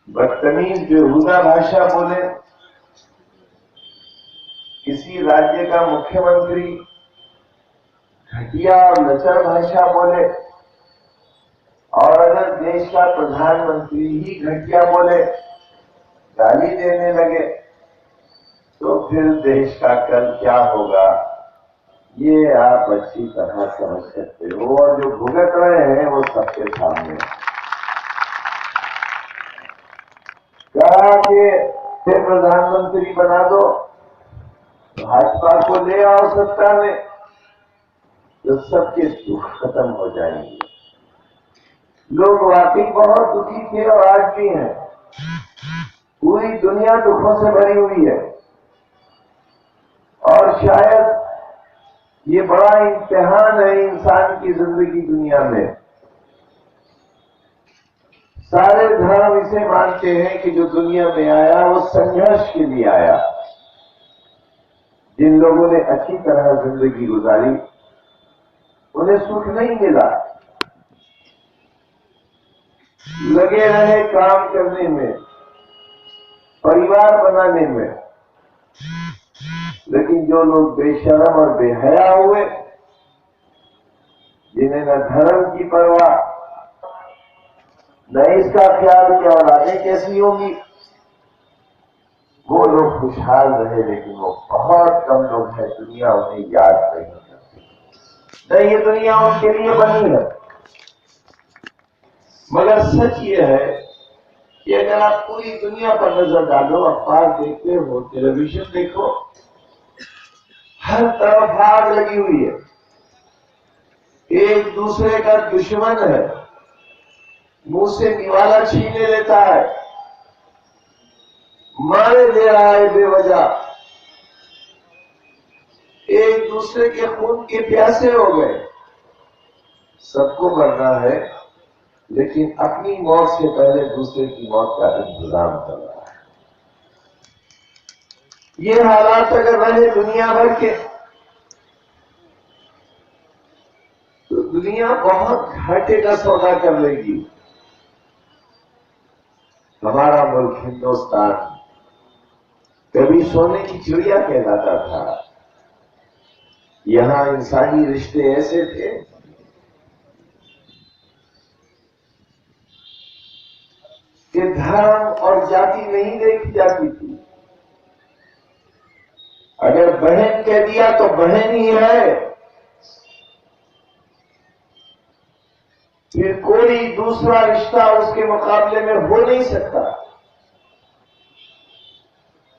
बदतमीज बेहुदा भाषा बोले, किसी राज्य का मुख्यमंत्री घटिया और लचर भाषा बोले, और अगर देश का प्रधानमंत्री ही घटिया बोले, गाली देने लगे, तो फिर देश का कल क्या होगा ये आप अच्छी तरह समझ सकते हो। और जो भुगत रहे हैं वो सबके सामने। कहा कि फिर प्रधानमंत्री बना दो, भाजपा को ले आओ सत्ता में, तो सबके दुख खत्म हो जाएंगे। लोग वाकई बहुत दुखी थे और आज भी हैं। पूरी दुनिया दुखों से भरी हुई है और शायद ये बड़ा इम्तिहान है इंसान की जिंदगी दुनिया में। सारे धर्म इसे मानते हैं कि जो दुनिया में आया वो संघर्ष के लिए आया। जिन लोगों ने अच्छी तरह जिंदगी गुजारी उन्हें सुख नहीं मिला, लगे रहे काम करने में, परिवार बनाने में। लेकिन जो लोग बेशर्म और बेहया हुए, जिन्हें न धर्म की परवाह न इसका ख्याल कि औलादें कैसी होंगी, वो लोग खुशहाल रहे। लेकिन वो बहुत कम लोग हैं, दुनिया उन्हें याद नहीं करती। नहीं, ये दुनिया उनके लिए बनी है। मगर सच ये है कि अगर आप पूरी दुनिया पर नजर डालो, अखबार देखते हो, टेलीविजन देखो, हर तरफ आग लगी हुई है, एक दूसरे का दुश्मन है, मुंह से निवाला छीने लेता है, मारे दे रहा है बेवजह, एक दूसरे के खून के प्यासे हो गए। सबको मरना है, लेकिन अपनी मौत से पहले दूसरे की मौत का इंतजाम कर रहा है। ये हालात अगर रहे दुनिया भर के, तो दुनिया बहुत घाटे का सौदा कर लेगी। हमारा मुल्क हिंदुस्तान कभी सोने की चिड़िया कहलाता था। यहां इंसानी रिश्ते ऐसे थे कि धर्म और जाति नहीं देखी जाती थी। अगर बहन कह दिया तो बहन ही है, फिर कोई दूसरा रिश्ता उसके मुकाबले में हो नहीं सकता।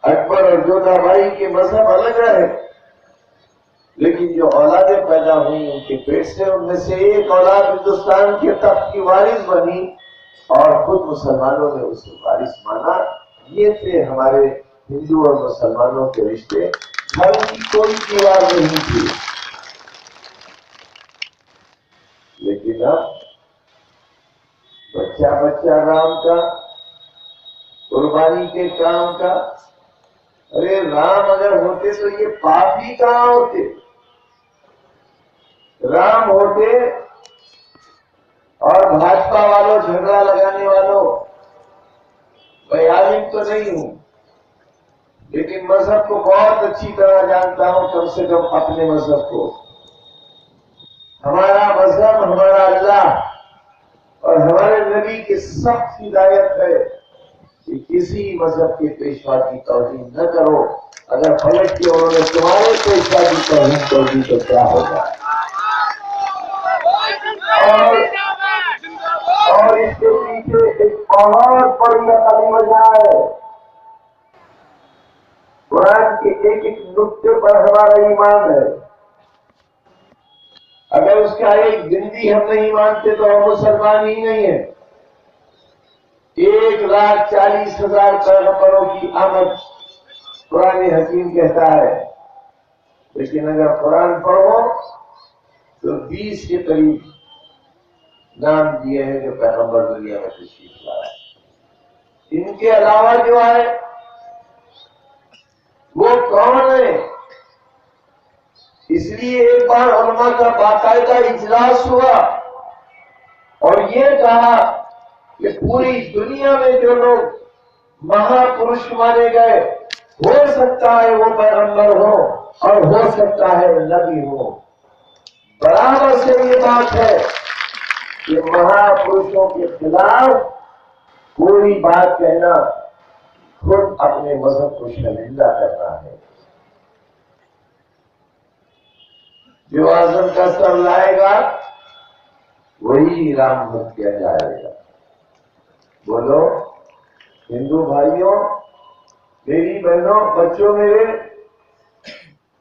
अकबर और जोधाबाई के मजहब अलग रहे, लेकिन जो औलादें पैदा हुई उनके पेट से, उनमें से एक औलाद हिंदुस्तान के तख्त की वारिस बनी और खुद मुसलमानों ने उसे वारिस माना। ये थे हमारे हिंदू और मुसलमानों के रिश्ते। धर्म की कोई दीवार नहीं थी। लेकिन अब बच्चा बच्चा राम का, कुर्बानी के काम का। अरे राम अगर होते तो ये पाप ही कहां होते। राम होते और भाजपा वालों, झगड़ा लगाने वालों, मैं आलिम तो नहीं हूं, लेकिन मजहब को बहुत अच्छी तरह जानता हूं, कम से कम अपने मजहब को। हमारा मजहब, हमारा अल्लाह और हमारे नबी की सख्त हिदायत है कि किसी मजहब के पेशवा की तौहीन न करो। अगर पलट के उन्होंने तुम्हारे पेशवा की तौहीन कर दी तो क्या होगा। और इसके पीछे एक बहुत बड़ी अकली वजह है। कुरान के एक एक नुक्ते पर हमारा ईमान है। अगर उसका एक बिंदी हम नहीं मानते तो हम मुसलमान ही नहीं है। 1,40,000 पैगंबरों की आमद कुरान हकीम कहता है, लेकिन अगर कुरान पढ़ो तो 20 के करीब नाम दिए हैं जो पैगंबर दुनिया में तशरीफ लाए। इनके अलावा जो है वो कौन है। इसलिए एक बार उलमा का बाकायदा इजलास हुआ और ये कहा कि पूरी दुनिया में जो लोग महापुरुष माने गए, हो सकता है वो पैगंबर हो और हो सकता है नबी हो। बराबर से ये बात है कि महापुरुषों के खिलाफ कोई बात कहना खुद अपने मजहब को शर्मिंदा करना है। जो आजम का सर लाएगा वही राम भक्त किया जाएगा। बोलो हिंदू भाइयों, मेरी बहनों, बच्चों मेरे,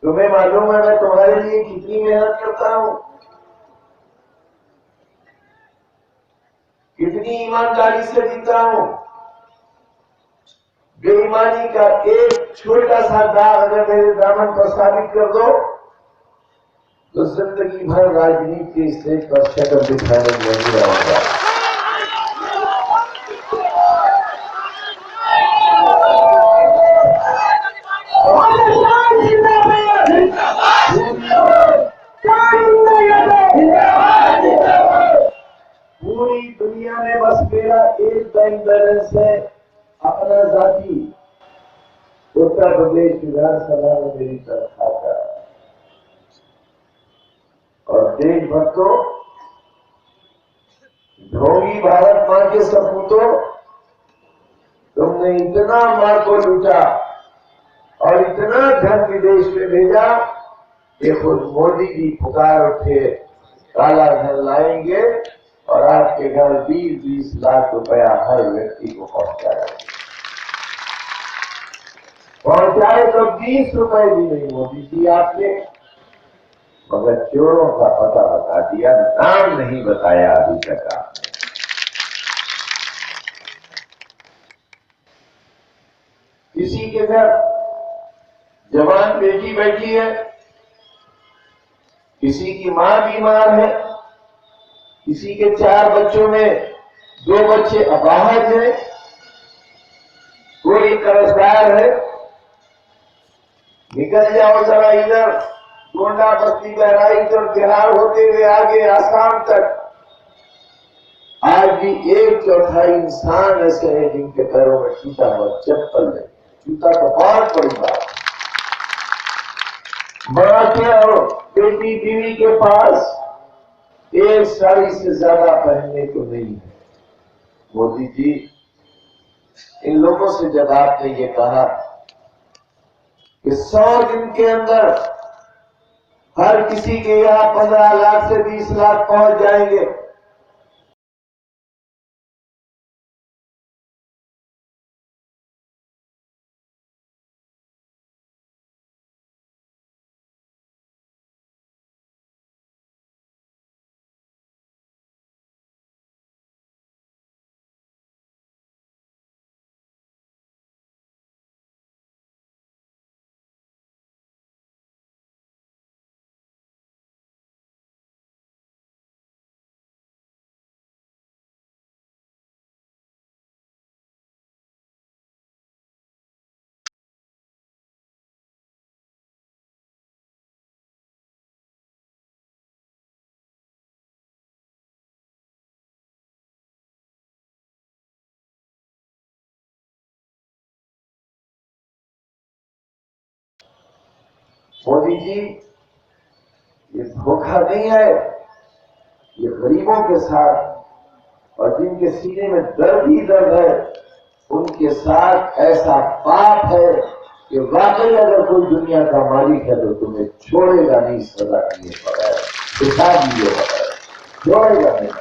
तुम्हें मालूम है मैं तुम्हारे लिए कितनी मेहनत करता हूं, कितनी ईमानदारी से जीता हूं। बेईमानी का एक छोटा सा दाग अगर मेरे दामन पर साबित कर दो तो जिंदगी भर राजनीति के स्टेज पर शक्ल दिखाने में नहीं आऊंगा। पूरी दुनिया में बस मेरा एक बैंक बैलेंस है, अपना जाति। उत्तर प्रदेश विधानसभा में मेरी तनख्वाह का और देशभक्तों, ढोंगी भारत मां के सपूतों, तुमने इतना मां को लूटा और इतना धन विदेश में भेजा कि खुद मोदी जी पुकार उठे काला धन लाएंगे और आपके घर 20-20 लाख रुपया हर व्यक्ति को पहुंचाए तो 20 रुपए भी नहीं मोदी जी आपने, मगर चोरों का पता बता दिया, नाम नहीं बताया अभी तक आपने। किसी के घर जवान बेटी बैठी है, किसी की मां बीमार है, किसी के 4 बच्चों में 2 बच्चे अपाहज हैं, कोई कर्जदार है। निकल जाओ जरा इधर गोंडा बस्ती बहराइच और बिहार होते हुए आगे आसाम तक, आज भी 1/4 इंसान ऐसे हैं जिनके पैरों में जूता और चप्पल नहीं। जूता तो बहुत बड़ी बात। बड़ा के और बेटी बीवी के पास एक साड़ी से ज्यादा पहनने को नहीं है। मोदी जी, इन लोगों से जब आपने ये कहा कि 100 दिन के अंदर हर किसी के यहाँ 15 लाख से 20 लाख पहुंच जाएंगे, मोदी जी ये धोखा नहीं है, ये गरीबों के साथ और जिनके सीने में दर्द ही दर्द है उनके साथ ऐसा पाप है कि वाकई अगर कोई दुनिया का मालिक है तो तुम्हें छोड़ेगा नहीं, सजा दिए बगैर, सिखा दिए बगैर छोड़ेगा नहीं।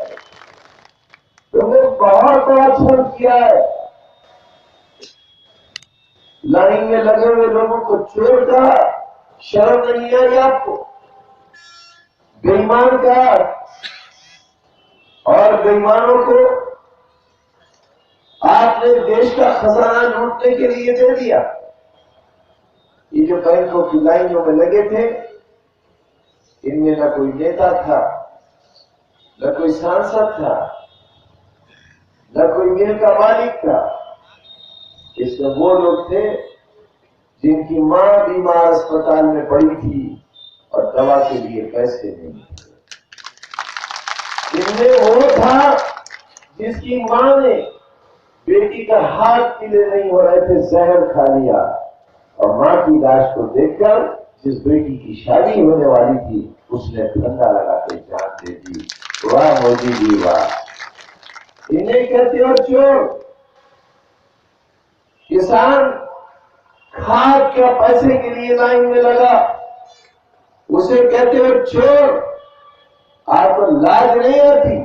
तुमने बहुत बड़ा छल किया है, लाइन में लगे हुए लोगों को छोड़कर शर्म नहीं आई आपको? बेईमान का और बेईमानों को आपने देश का खजाना लूटने के लिए दे दिया। ये जो बैंकों की लाइनों में लगे थे, इनमें न कोई नेता था, न कोई सांसद था, न कोई मिल का मालिक था। इसमें वो लोग थे जिनकी मां बीमार अस्पताल में पड़ी थी और दवा के लिए पैसे नहीं थे। इनमें वो था इसकी मां ने बेटी का हाथ पीले नहीं हो रहे थे, जहर खा लिया और मां की लाश को देखकर जिस बेटी की शादी होने वाली थी उसने फंदा लगा के जान दे दी। वाह मोदी जी वाह। इन्हें कहते हो चोर। किसान खाद के पैसे के लिए लाइन में लगा, उसे कहते हो चोर। आपको लाज नहीं आती?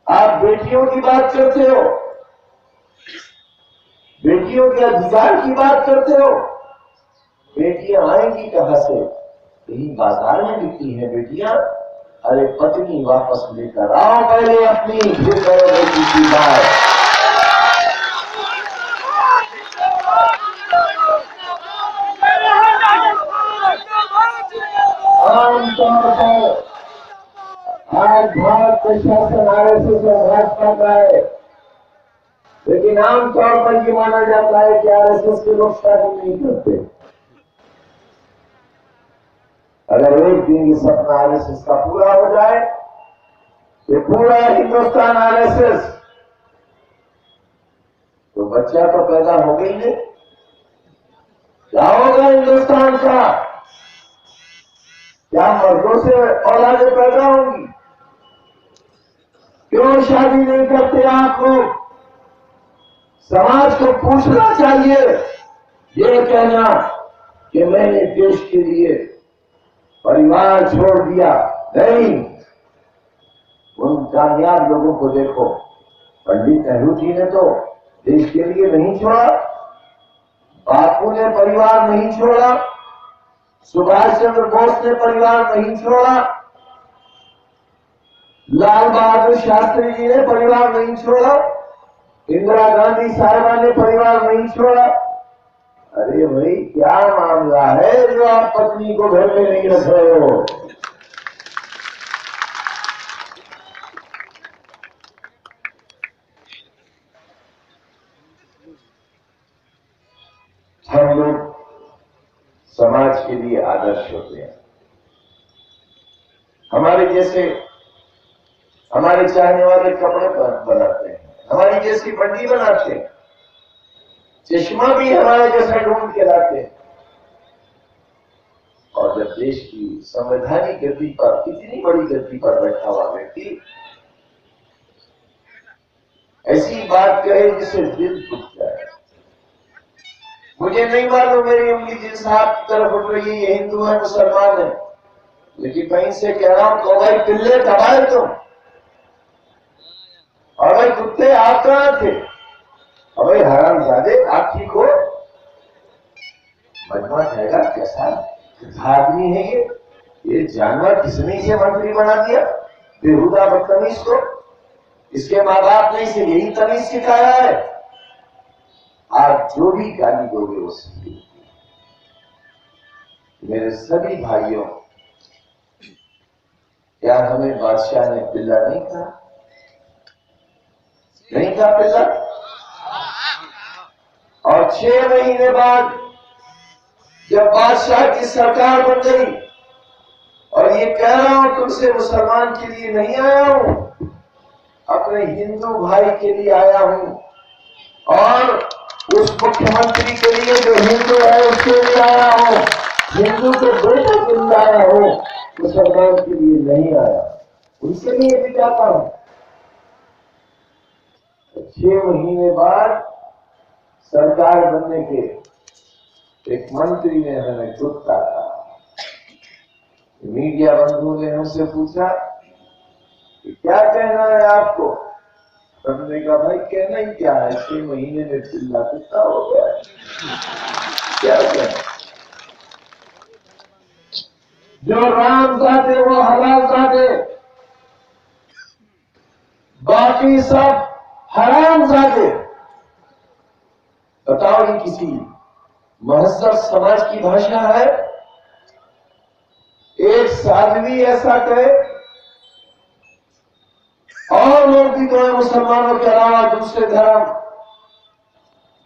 आप बेटियों की बात करते हो, बेटियों के अधिकार की बात करते हो। बेटियां आएंगी कहां से? यही बाजार में बिकती हैं बेटियां। अरे पत्नी वापस लेकर आओ पहले अपनी, फिर करो बेटी की बात। आमतौर पर आज भारत प्रशासन आरएसएस और भाजपा का है, लेकिन आमतौर पर ये माना जाता है कि आरएसएस के लोग शादी नहीं करते। अगर एक दिन ये सपना आरएसएस का पूरा हो जाए, ये पूरा हिंदुस्तान आरएसएस, तो बच्चा तो पैदा हो गई नहीं। क्या होगा हिंदुस्तान का? क्या मर्दों से औलादें पैदा होंगी? क्यों शादी नहीं करते आप लोग? समाज को पूछना चाहिए। ये कहना कि मैंने देश के लिए परिवार छोड़ दिया, नहीं। उन कामयाब लोगों को देखो। पंडित नेहरू जी ने तो देश के लिए नहीं छोड़ा, बापू ने परिवार नहीं छोड़ा, सुभाष चंद्र बोस ने परिवार नहीं छोड़ा, लाल बहादुर शास्त्री जी ने परिवार नहीं छोड़ा, इंदिरा गांधी साहिबा ने परिवार नहीं छोड़ा। अरे भाई क्या मामला है जो आप पत्नी को घर में नहीं रख रहे हो? हम लोग समाज के लिए आदर्श होते हैं। हमारे जैसे हमारे चाहने वाले कपड़े बनाते हैं, हमारी जैसी बंडी बनाते हैं, चश्मा भी हमारे जैसा ढूंढ के लाते हैं। और जब देश की संवैधानिक गद्दी पर, इतनी बड़ी गद्दी पर बैठा हुआ व्यक्ति ऐसी बात कहे जिससे दिल टूट जाए। मुझे नहीं मालूम मेरी उंगली जिस हाथ की तरफ उठ रही है ये हिंदू है मुसलमान है, लेकिन मैं इनसे कह रहा हूं तो भाई पिल्ले दबाए तुम, और भाई कुत्ते आप कहां थे, और भाई हरामजादे आप ठीक हो? मजमा जाएगा कैसा आदमी है ये जानवर किसने इसे मंत्री बना दिया? बेहुदा बदतमीज को। इसके माँ बाप ने इसे यही तमीज सिखाया है। आप जो भी गाली दोगे वो सही। मेरे सभी भाइयों, क्या हमें बादशाह ने पिल्ला नहीं कहा? नहीं कहा पिल्ला? और 6 महीने बाद जब बादशाह की सरकार बन गई और ये कह रहा हूं तुमसे मुसलमान के लिए नहीं आया हूं, अपने हिंदू भाई के लिए आया हूं, और उस मुख्यमंत्री के लिए जो हिंदू है उसके लिए आया हूं, हिंदू के बेटे के लिए आया हूं, मुसलमान के लिए नहीं आया। उनके लिए भी जाता हूं। 6 महीने बाद सरकार बनने के एक मंत्री ने हमें खुद कहा। मीडिया बंधुओं ने हमसे पूछा कि क्या कहना है आपको? हमने कहा भाई कहना ही क्या है, 6 महीने में चिल्ला कितना हो गया है, क्या कहना? जो राम चाहते वो हलाल चाहते, बाकी सब हराम चाहते। बताओ ये किसी महज़ब समाज की भाषा है? एक साध्वी ऐसा कहे, और लोग भी तो है मुसलमानों के अलावा दूसरे धर्म,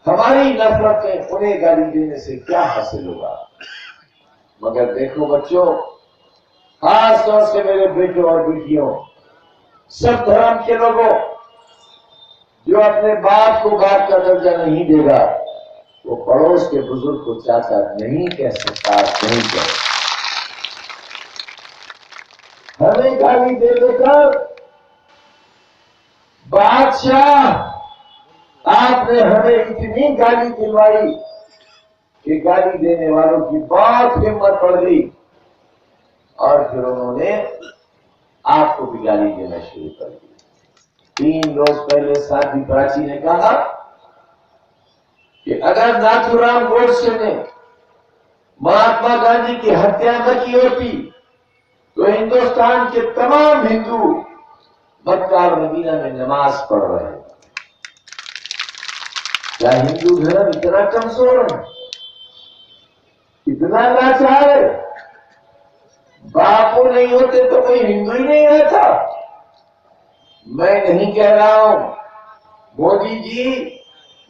हमारी नफरतें उन्हें गाली देने से क्या हासिल होगा? मगर देखो बच्चों, खास तौर से मेरे बेटों और बेटियों, सब धर्म के लोगों, जो अपने बाप को बाप का दर्जा नहीं देगा वो पड़ोस के बुजुर्ग को चाचा नहीं कह सकता, नहीं कह सकता। हमें गाली दे देकर बादशाह, आपने हमें इतनी गाली दिलवाई कि गाली देने वालों की बहुत हिम्मत बढ़ गई और फिर उन्होंने आपको भी गाली देना शुरू कर दी। 3 रोज पहले साध्वी प्राची ने कहा कि अगर नाथूराम गोडसे ने महात्मा गांधी की हत्या न की होती तो हिंदुस्तान के तमाम हिंदू मक्का और मदीना में नमाज पढ़ रहे हैं। क्या हिंदू धर्म इतना कमजोर है, इतना लाचार है? बापू नहीं होते तो कोई हिंदू ही नहीं रहता। मैं नहीं कह रहा हूं, मोदी जी,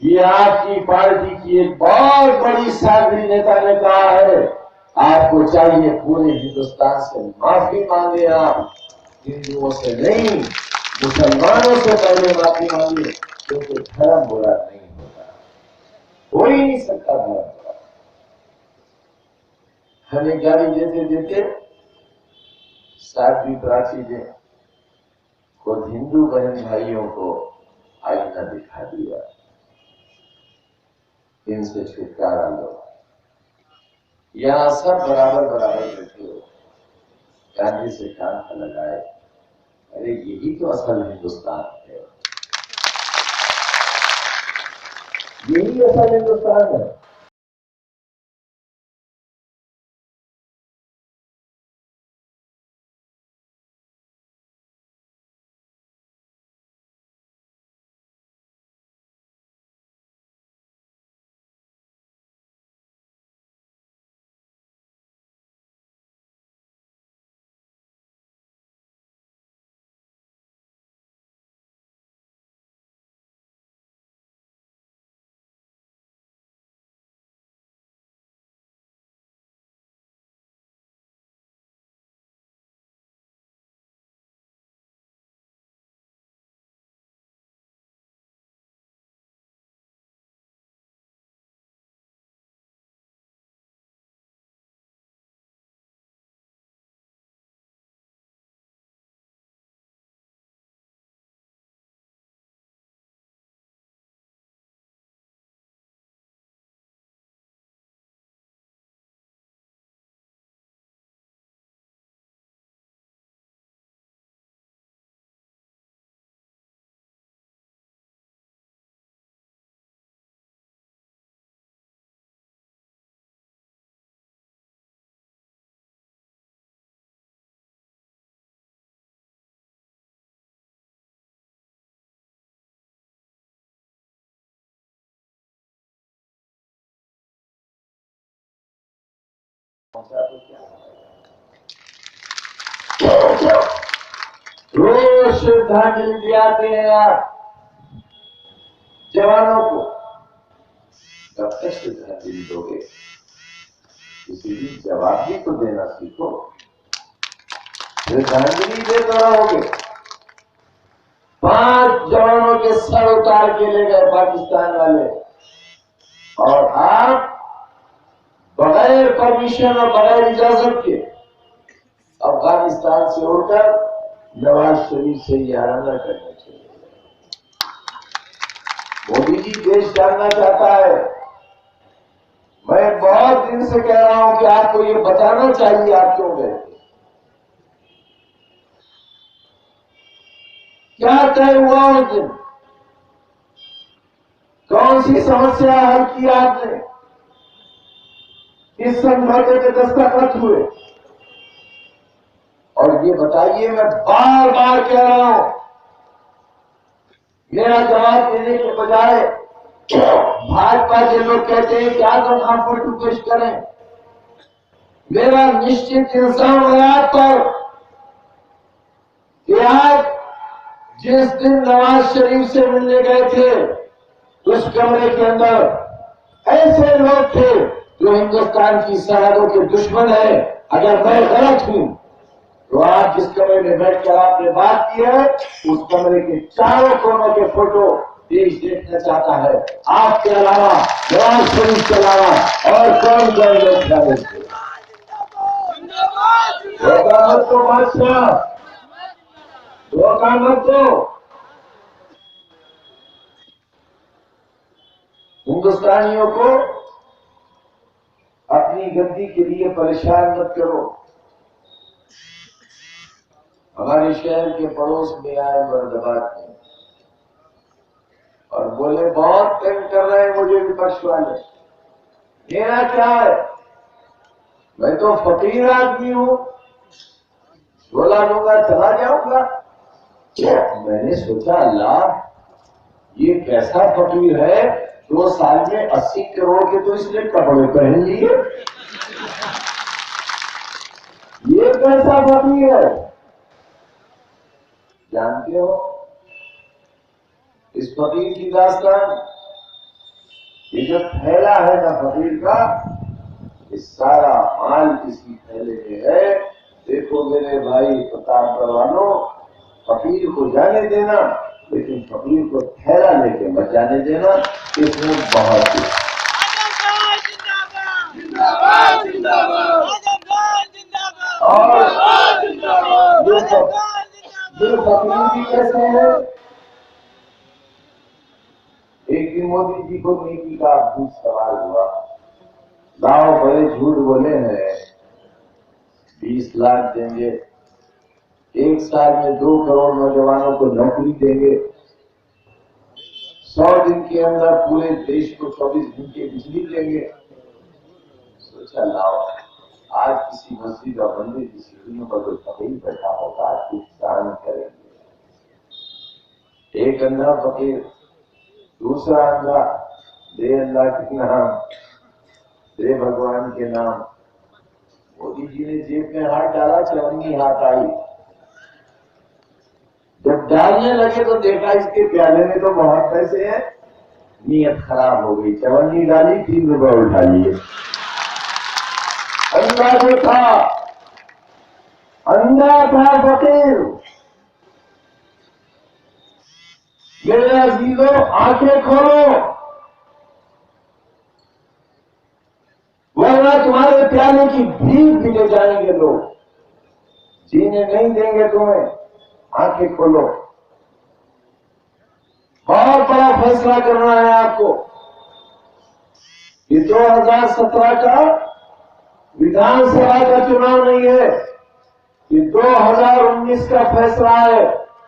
ये आपकी पार्टी की एक बहुत बड़ी साध्वी नेता ने कहा है, आपको चाहिए पूरे हिंदुस्तान से माफी मांगे। आप हिंदुओं से नहीं, मुसलमानों से पहले माफी मांगे, क्योंकि धर्म बुरा नहीं होता, हो ही नहीं सकता धर्म बुरा। हमें गाली देते देते साध्वी प्राची ने खुद हिंदू बहन भाइयों को आईना दिखा दिया, इनसे छुटकारा लो। यहां सब बराबर बराबर बैठे हो, गांधी से कान लगाए। अरे यही तो असल हिंदुस्तान है, यही असल हिंदुस्तान है। रोज श्रद्धांजलि दिलाते हैं आप जवानों को, कब तक श्रद्धांजलि दोगे? किसी भी जवाब भी तो देना सीखो। श्रद्धांजलि देते रहोगे। 5 जवानों के सर उतार के ले गए पाकिस्तान वाले, और आप बगैर परमिशन और बगैर इजाजत के अफगानिस्तान से उड़कर नवाज शरीफ से याराना करना चाहिए। मोदी जी देश जानना चाहता है। मैं बहुत दिन से कह रहा हूं कि आपको ये बताना चाहिए आप क्यों गए, क्या तय हुआ उस दिन, कौन सी समस्या हल की आपने, इस समझौते के दस्तखत हुए, और ये बताइए। मैं बार बार कह रहा हूं, मेरा जवाब देने के बजाय भाजपा के लोग कहते हैं कि आज हम फोटो पेश करें। मेरा निश्चित इंसान है आप पर कि आज जिस दिन नवाज शरीफ से मिलने गए थे उस कमरे के अंदर ऐसे लोग थे जो हिंदुस्तान की सरहदों के दुश्मन है। अगर मैं गलत हूं तो आप जिस कमरे में बैठकर आपने बात की है, उस कमरे के चारों कोनों के फोटो देश देखना चाहता है। आपके अलावा, नवाज शरीफ के अलावा और कौन कौन लोग जाने थे? धोखा मत दो बादशाह, धोखा मत दो। हिंदुस्तानियों को अपनी गद्दी के लिए परेशान मत करो। हमारे शहर के पड़ोस में आए मुरादाबाद में और बोले बहुत तंग कर रहे हैं मुझे विपक्ष वाले। मेरा क्या है, मैं तो फकीर आदमी हूं, झोला लूंगा चला जाऊंगा। मैंने सोचा अल्लाह, ये कैसा फकीर है, 2 साल में 80 करोड़ के तो इसने कपड़े पहन लिए। ये कैसा फकीर है? जानते हो इस फकीर की दास्तान? ये जो थैला है ना फकीर का, इस सारा माल किसी थैले में है। देखो मेरे भाई प्रतापगढ़ वालों, फकीर को जाने देना, लेकिन फकीर को थैला लेके मत जाने देना। इसमें बहुत और ये फकीर भी कैसे है? एक दिन मोदी जी को नेकी का अद्भुत सवाल हुआ, लाओ बड़े झूठ बोले हैं, 20 लाख देंगे, 1 साल में 2 करोड़ नौजवानों को नौकरी देंगे, 100 दिन के अंदर पूरे देश को 24 घंटे बिजली देंगे। सोचा लाओ, आज किसी मस्जिद और मंदिर की सीढ़ियों पर कोई फकीर बैठा होगा, आज कुछ दान करेंगे। एक अंधा फकीर, दूसरा अंधा, दे अल्लाह के नाम, दे भगवान के नाम। मोदी जी ने जेब में हाथ डाला, चवन्नी हाथ आई। जब डालने लगे तो देखा इसके प्याले में तो बहुत पैसे हैं, नीयत खराब हो गई। चवन्नी डाली, 3 रुपए उठा लिए। अंधा जो था, अंधा था फकीर। मेरे अजीजों, आंखें खोलो, वरना तुम्हारे प्याले की भीख भी ले जाएंगे लोग, जीने नहीं देंगे तुम्हें। आंखें खोलो, बहुत बड़ा फैसला करना है आपको। ये 2017 का विधानसभा का चुनाव नहीं है, ये 2019 का फैसला है,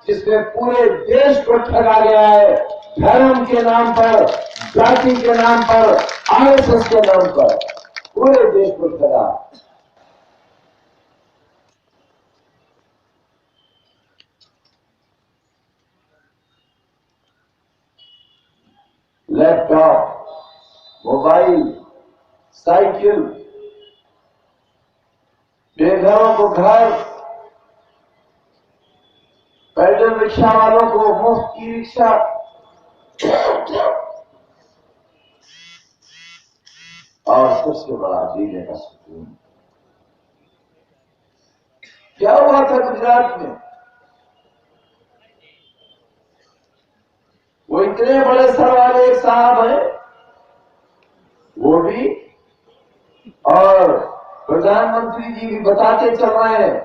जिसमें पूरे देश को ठगा गया है। धर्म के नाम पर, जाति के नाम पर, आरएसएस के नाम पर पूरे देश को ठगा। लैपटॉप, मोबाइल, साइकिल, बेघरों को घर, पैदल रिक्शा वालों को मुफ्त की रिक्शा, और सबसे बड़ा जीने का सुकून। क्या हुआ था गुजरात में? वो इतने बड़े सर वाले एक साहब हैं, वो भी और प्रधानमंत्री जी भी बताते चल रहे हैं,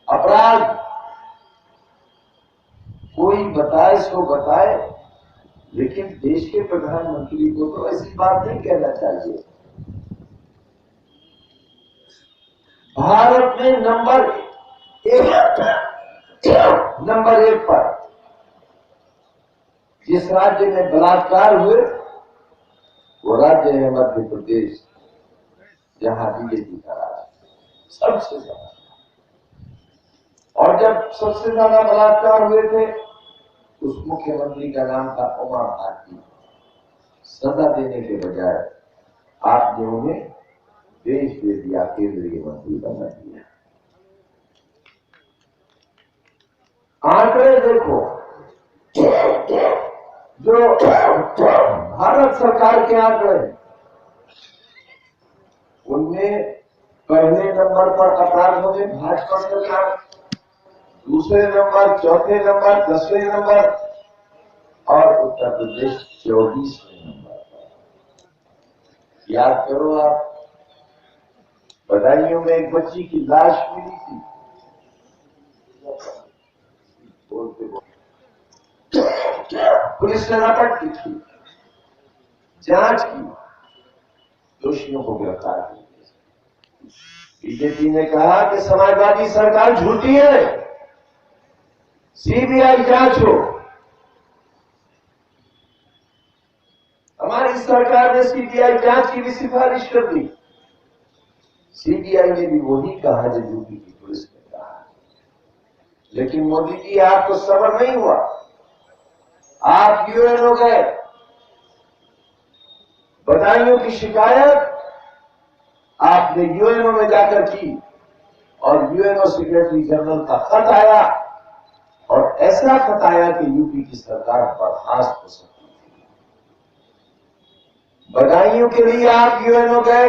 अपराध कोई बताए सो बताए, लेकिन देश के प्रधानमंत्री को तो ऐसी बात नहीं कहना चाहिए। भारत में नंबर 1 पर जिस राज्य में बलात्कार हुए, वो राज्य है मध्य प्रदेश, जहां बीजेपी का राज सबसे ज्यादा। और जब सबसे ज्यादा बलात्कार हुए थे, उस मुख्यमंत्री का नाम था उमा भारती। सजा देने के बजाय आपने उन्हें देश दे दिया, केंद्रीय मंत्री बना दिया। आंकड़े देखो, जो भारत सरकार के आंकड़े, उनमें पहले नंबर पर अपराधों में भाजपा सरकार, दूसरे नंबर, चौथे नंबर, 10वें नंबर और उत्तर प्रदेश 24वें नंबर पर। याद करो आप, बदायूं में एक बच्ची की लाश मिली थी, पुलिस ने रपट की थी, जांच की, दोषियों को गिरफ्तार किया। बीजेपी ने कहा कि समाजवादी सरकार झूठी है, सीबीआई जांच हो। हमारी सरकार ने सीबीआई जांच की भी सिफारिश कर दी। सीबीआई ने भी वही कहा जो यूपी की पुलिस ने कहा। लेकिन मोदी जी, आपको सब्र नहीं हुआ, आप यूएनओ गए, बदायूं की शिकायत आपने यूएनओ में जाकर की और यूएनओ सेक्रेटरी जनरल का खत आया और ऐसा खत आया कि यूपी की सरकार बर्खास्त हो सकती थी। बदायूं के लिए आप यूएनओ गए,